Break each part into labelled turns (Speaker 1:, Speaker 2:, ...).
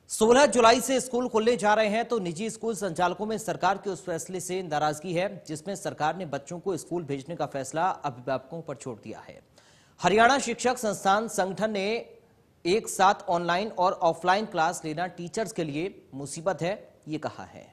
Speaker 1: 16 जुलाई से स्कूल खुलने जा रहे हैं तो निजी स्कूल संचालकों में सरकार के उस फैसले से नाराजगी है जिसमें सरकार ने बच्चों को स्कूल भेजने का फैसला अभिभावकों पर छोड़ दिया है। हरियाणा शिक्षक संस्थान संगठन ने एक साथ ऑनलाइन और ऑफलाइन क्लास लेना टीचर्स के लिए मुसीबत है, ये कहा है।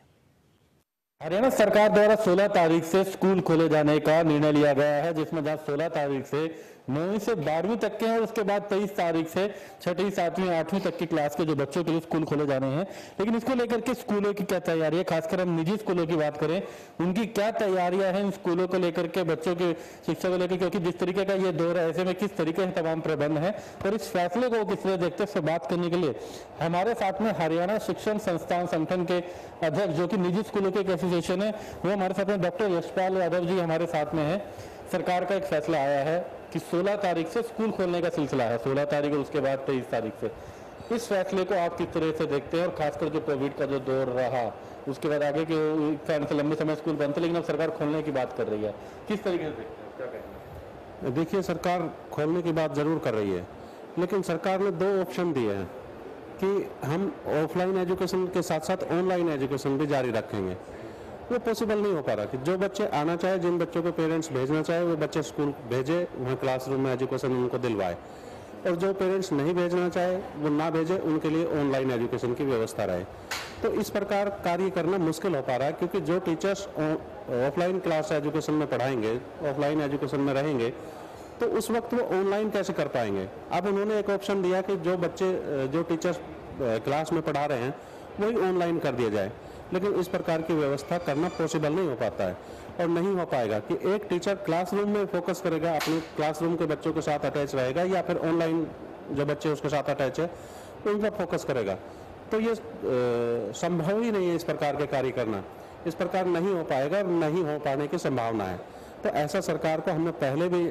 Speaker 2: हरियाणा सरकार द्वारा 16 तारीख से स्कूल खोले जाने का निर्णय लिया गया है, जिसमें जहां 16 तारीख से 9वीं से 12वीं तक के हैं और उसके बाद 23 तारीख से 6ठी, 7वीं, 8वीं तक की क्लास के जो बच्चों के लिए स्कूल खोले जाने हैं। लेकिन इसको लेकर के स्कूलों की क्या तैयारी है, खासकर हम निजी स्कूलों की बात करें, उनकी क्या तैयारियां हैं इन स्कूलों को लेकर के, बच्चों की शिक्षा को लेकर, क्योंकि जिस तरीके का ये दौर है ऐसे में किस तरीके से तमाम प्रबंध है और इस फैसले को किस तरह देखते हैं, बात करने के लिए हमारे साथ में हरियाणा शिक्षण संस्थान संगठन के अध्यक्ष जो कि निजी स्कूलों के एक एसोसिएशन है, वो हमारे साथ में डॉक्टर यशपाल यादव जी हमारे साथ में है। सरकार का एक फैसला आया है कि 16 तारीख से स्कूल खोलने का सिलसिला है, 16 तारीख और उसके बाद 23 तारीख से। इस फैसले को आप किस तरह से देखते हैं और खासकर जो कोविड का जो दौर रहा उसके बाद आगे के लंबे समय स्कूल बंद थे लेकिन अब सरकार खोलने की बात कर रही है, किस तरीके से देखते हैं, क्या कहते हैं?
Speaker 3: देखिए, सरकार खोलने की बात जरूर कर रही है, लेकिन सरकार ने 2 ऑप्शन दिए हैं कि हम ऑफलाइन एजुकेशन के साथ साथ ऑनलाइन एजुकेशन भी जारी रखेंगे। वो पॉसिबल नहीं हो पा रहा कि जो बच्चे आना चाहे, जिन बच्चों को पेरेंट्स भेजना चाहे वो बच्चे स्कूल भेजे, वहाँ क्लासरूम में एजुकेशन उनको दिलवाए, और जो पेरेंट्स नहीं भेजना चाहे वो ना भेजे, उनके लिए ऑनलाइन एजुकेशन की व्यवस्था रहे। तो इस प्रकार कार्य करना मुश्किल हो पा रहा है, क्योंकि जो टीचर्स ऑफलाइन क्लास एजुकेशन में पढ़ाएंगे, ऑफलाइन एजुकेशन में रहेंगे, तो उस वक्त वो ऑनलाइन कैसे कर पाएंगे। अब उन्होंने एक ऑप्शन दिया कि जो टीचर्स क्लास में पढ़ा रहे हैं वही ऑनलाइन कर दिया जाए, लेकिन इस प्रकार की व्यवस्था करना पॉसिबल नहीं हो पाता है और नहीं हो पाएगा कि एक टीचर क्लासरूम में फोकस करेगा, अपने क्लासरूम के बच्चों के साथ अटैच रहेगा, या फिर ऑनलाइन जो बच्चे उसके साथ अटैच है उन पर फोकस करेगा। तो ये संभव ही नहीं है इस प्रकार के कार्य करना, इस प्रकार नहीं हो पाएगा और नहीं हो पाने की संभावना है। तो ऐसा सरकार को हमने पहले भी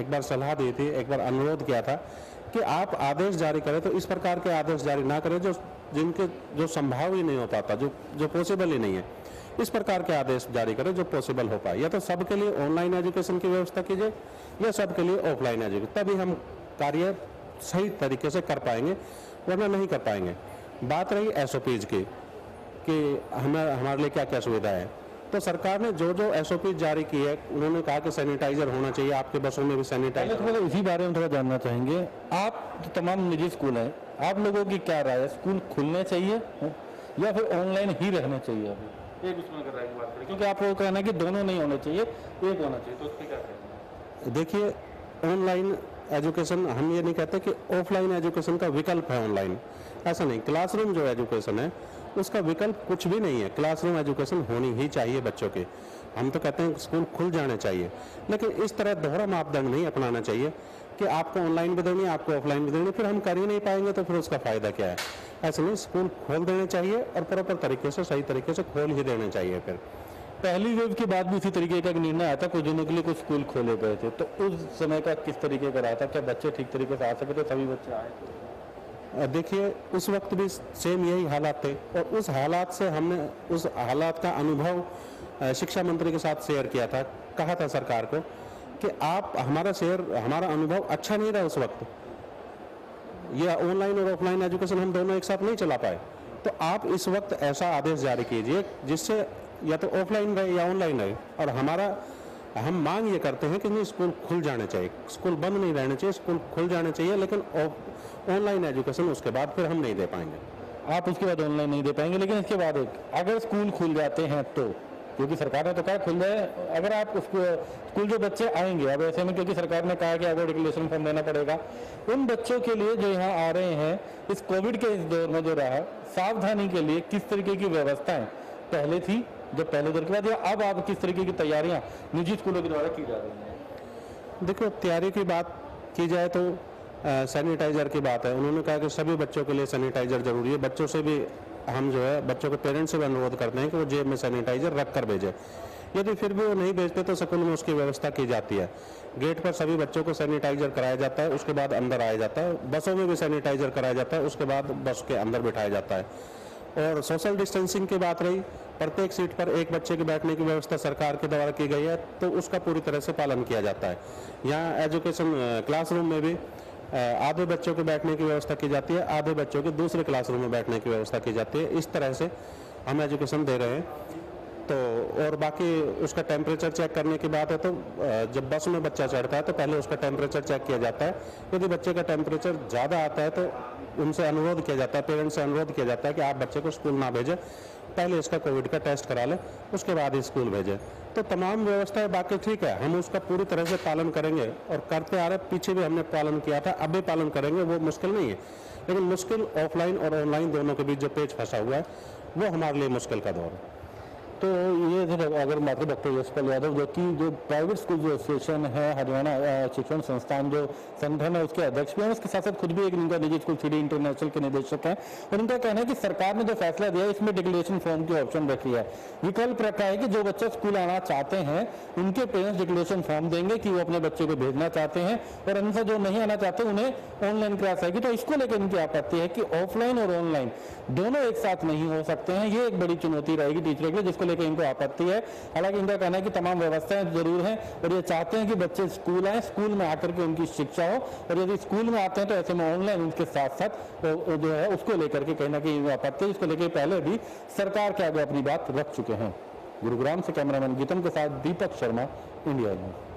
Speaker 3: एक बार सलाह दी थी, एक बार अनुरोध किया था कि आप आदेश जारी करें तो इस प्रकार के आदेश जारी ना करें जो संभव ही नहीं हो पाता, जो पॉसिबल ही नहीं है। इस प्रकार के आदेश जारी करें जो पॉसिबल हो पाए, या तो सबके लिए ऑनलाइन एजुकेशन की व्यवस्था कीजिए या सबके लिए ऑफलाइन एजुकेशन, तभी हम कार्य सही तरीके से कर पाएंगे, वरना नहीं कर पाएंगे। बात रही एसओपीज की कि हमारे लिए क्या क्या सुविधा है, तो सरकार ने जो एसओपी जारी की है, उन्होंने कहा कि सैनिटाइजर होना चाहिए, आपके बसों में भी सैनिटाइजर।
Speaker 2: थोड़ा इसी बारे में थोड़ा जानना चाहेंगे, आप तो तमाम निजी स्कूल हैं, आप लोगों की क्या राय है, स्कूल खुलने चाहिए या फिर ऑनलाइन ही रहने चाहिए? अभी एक उसमें अगर राय की बात करें, क्योंकि आप लोग कहना है कि दोनों नहीं होने चाहिए, एक होना चाहिए, तो उस पर क्या कहना है?
Speaker 3: देखिए, ऑनलाइन एजुकेशन, हम ये नहीं कहते कि ऑफलाइन एजुकेशन का विकल्प है ऑनलाइन, ऐसा नहीं। क्लासरूम जो एजुकेशन है उसका विकल्प कुछ भी नहीं है, क्लासरूम एजुकेशन होनी ही चाहिए बच्चों के। हम तो कहते हैं स्कूल खुल जाने चाहिए, लेकिन इस तरह दोहरा मापदंड नहीं अपनाना चाहिए कि आपको ऑनलाइन भी देनी है, आपको ऑफलाइन भी देनी है, फिर हम कर ही नहीं पाएंगे तो फिर उसका फायदा क्या है। ऐसे नहीं, स्कूल खोल देने चाहिए और प्रॉपर तरीके से, सही तरीके से खोल ही देने चाहिए। फिर
Speaker 2: पहली वेव के बाद भी इसी तरीके का एक निर्णय आया था, कुछ दिनों के लिए कुछ स्कूल खोले गए थे, तो उस समय का किस तरीके का रहा था, क्या बच्चे ठीक तरीके से आ सके थे, सभी बच्चे आए?
Speaker 3: देखिए, उस वक्त भी सेम यही हालात थे और उस हालात से हमने उस हालात का अनुभव शिक्षा मंत्री के साथ शेयर किया था। कहा था सरकार को कि आप हमारा अनुभव अच्छा नहीं रहा उस वक्त, ये ऑनलाइन और ऑफलाइन एजुकेशन हम दोनों एक साथ नहीं चला पाए, तो आप इस वक्त ऐसा आदेश जारी कीजिए जिससे या तो ऑफलाइन रहे या ऑनलाइन रहे। और हम मांग ये करते हैं कि नहीं, स्कूल खुल जाने चाहिए, स्कूल बंद नहीं रहने चाहिए, स्कूल खुल जाने चाहिए, लेकिन ऑनलाइन एजुकेशन उसके बाद फिर हम नहीं दे पाएंगे।
Speaker 2: आप उसके बाद ऑनलाइन नहीं दे पाएंगे, लेकिन इसके बाद अगर स्कूल खुल जाते हैं तो, क्योंकि सरकार ने तो कहा खुल जाए, अगर आप स्कूल जो बच्चे आएंगे अब ऐसे में, क्योंकि सरकार ने कहा कि आपको डिक्लेरेशन फॉर्म देना पड़ेगा, उन बच्चों के लिए जो यहाँ आ रहे हैं इस कोविड के इस दौर में जो रहा, सावधानी के लिए किस तरीके की व्यवस्थाएं पहले थी जब पहले दौर के बाद, या अब आप किस तरीके की तैयारियां निजी स्कूलों के द्वारा की जा रही हैं?
Speaker 3: देखो, तैयारी की बात की जाए तो सैनिटाइजर की बात है। उन्होंने कहा कि सभी बच्चों के लिए सैनिटाइजर जरूरी है। बच्चों से भी हम जो है, बच्चों के पेरेंट्स से भी अनुरोध करते हैं कि वो जेब में सैनिटाइजर रख कर भेजें। यदि फिर भी वो नहीं भेजते तो स्कूल में उसकी व्यवस्था की जाती है। गेट पर सभी बच्चों को सैनिटाइजर कराया जाता है, उसके बाद अंदर आया जाता है। बसों में भी सैनिटाइजर कराया जाता है, उसके बाद बस के अंदर बिठाया जाता है। और सोशल डिस्टेंसिंग की बात रही, प्रत्येक सीट पर एक बच्चे के बैठने की व्यवस्था सरकार के द्वारा की गई है, तो उसका पूरी तरह से पालन किया जाता है। यहाँ एजुकेशन क्लासरूम में भी आधे बच्चों को बैठने की व्यवस्था की जाती है, आधे बच्चों के दूसरे क्लासरूम में बैठने की व्यवस्था की जाती है। इस तरह से हम एजुकेशन दे रहे हैं। तो और बाकी उसका टेम्परेचर चेक करने की बात है तो जब बस में बच्चा चढ़ता है तो पहले उसका टेम्परेचर चेक किया जाता है। यदि बच्चे का टेम्परेचर ज़्यादा आता है तो उनसे अनुरोध किया जाता है, पेरेंट्स से अनुरोध किया जाता है कि आप बच्चे को स्कूल ना भेजें, पहले इसका कोविड का टेस्ट करा लें, उसके बाद ही स्कूल भेजें। तो तमाम व्यवस्थाएं बाकी ठीक है, हम उसका पूरी तरह से पालन करेंगे और करते आ रहे, पीछे भी हमने पालन किया था, अब भी पालन करेंगे, वो मुश्किल नहीं है। लेकिन मुश्किल ऑफलाइन और ऑनलाइन दोनों के बीच जो पेच फंसा हुआ है वो हमारे लिए मुश्किल का दौर है।
Speaker 2: तो ये अगर बात करें डॉक्टर यशपाल यादव जो प्राइवेट स्कूल जो एसोसिएशन है, हरियाणा शिक्षण संस्थान जो संगठन है उसके अध्यक्ष भी हैं, उसके साथ साथ खुद भी एक इनका निजी स्कूल सिटी इंटरनेशनल के निदेशक हैं, और इनका कहना है कि सरकार ने जो फैसला दिया है इसमें डिक्लेरेशन फॉर्म की ऑप्शन रखी है। विकल्प रखा है कि जो बच्चे स्कूल आना चाहते हैं उनके पेरेंट्स डिक्लेरेशन फॉर्म देंगे कि वो अपने बच्चे को भेजना चाहते हैं, और अन्यथा जो नहीं आना चाहते उन्हें ऑनलाइन क्लास आएगी। तो इसको लेकर इनकी आपत्ति है कि ऑफलाइन और ऑनलाइन दोनों एक साथ नहीं हो सकते हैं। ये एक बड़ी चुनौती रहेगी टीचरों के लिए, जिसको लेकर इनको आपत्ति है। हालांकि इनका कहना है कि तमाम व्यवस्थाएं जरूर हैं और ये चाहते हैं कि बच्चे स्कूल आए, स्कूल में आकर के उनकी शिक्षा हो, और यदि स्कूल में आते हैं तो ऐसे में ऑनलाइन उनके साथ साथ जो है उसको लेकर के कहीं ना कहीं आपत्ति, इसको लेकर पहले भी सरकार के आगे अपनी बात रख चुके हैं। गुरुग्राम से कैमरामैन गीतम के साथ दीपक शर्मा, इंडिया न्यूज।